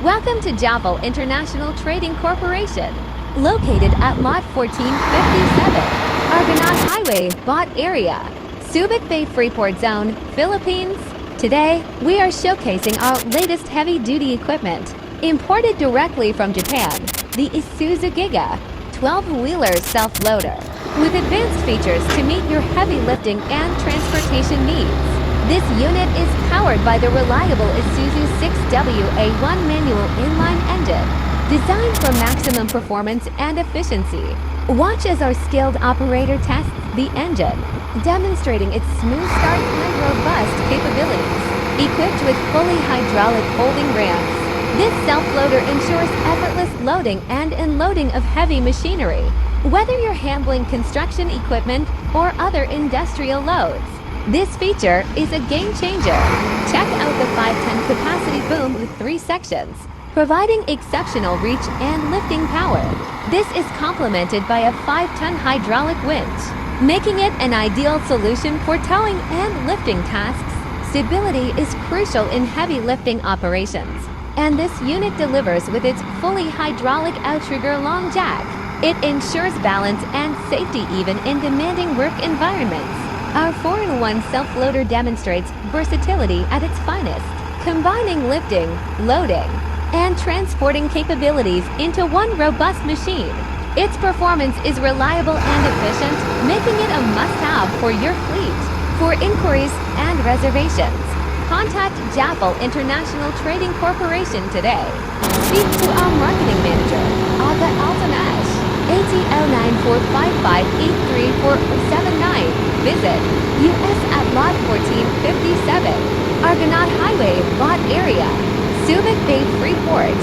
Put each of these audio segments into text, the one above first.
Welcome to Japhil International Trading Corporation, located at Lot 1457, Argonaut Highway, Bot area, Subic Bay Freeport Zone, Philippines. Today, we are showcasing our latest heavy-duty equipment, imported directly from Japan, the Isuzu Giga 12-wheeler self-loader, with advanced features to meet your heavy lifting and transportation needs. This unit is powered by the reliable Isuzu 6WA1 manual inline engine, designed for maximum performance and efficiency. Watch as our skilled operator tests the engine, demonstrating its smooth start and robust capabilities. Equipped with fully hydraulic holding ramps, this self-loader ensures effortless loading and unloading of heavy machinery, whether you're handling construction equipment or other industrial loads. This feature is a game changer. Check out the 510 capacity boom with 3 sections, providing exceptional reach and lifting power. This is complemented by a 5-ton hydraulic winch, making it an ideal solution for towing and lifting tasks. Stability is crucial in heavy lifting operations, and this unit delivers with its fully hydraulic outrigger long jack. It ensures balance and safety even in demanding work environments. Our 4-in-1 self-loader demonstrates versatility at its finest, combining lifting, loading, and transporting capabilities into one robust machine. Its performance is reliable and efficient, making it a must-have for your fleet. For inquiries and reservations, contact Japhil International Trading Corporation today. Speak to our marketing manager, Agha Altamash, ATL9455834079. Visit US at Lot 1457, Argonaut Highway, Bot area, Subic Bay Freeport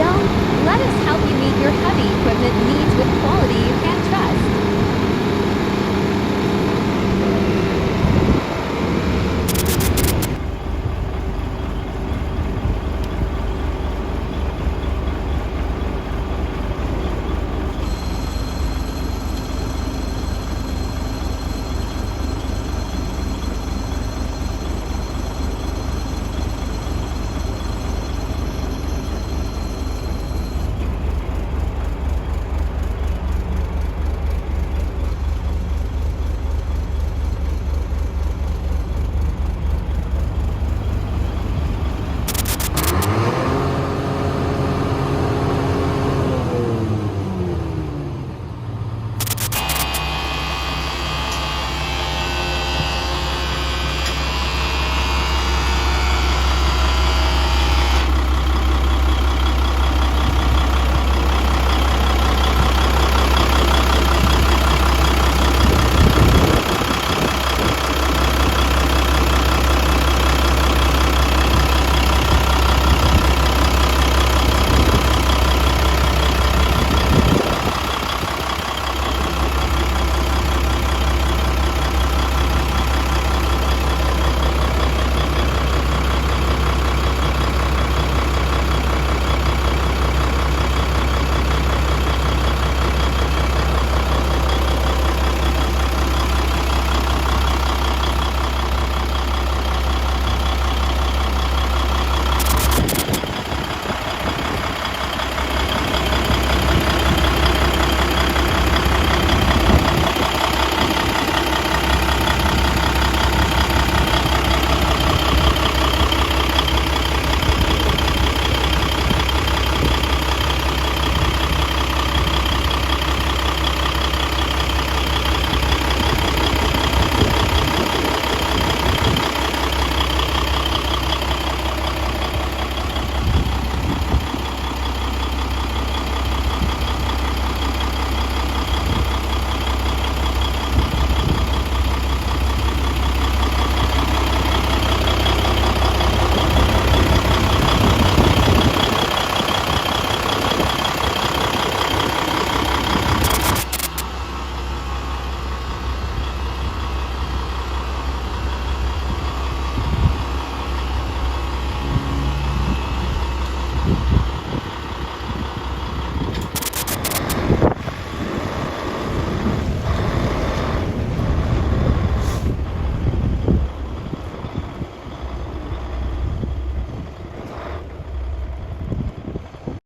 Zone. Let us help you meet your heavy equipment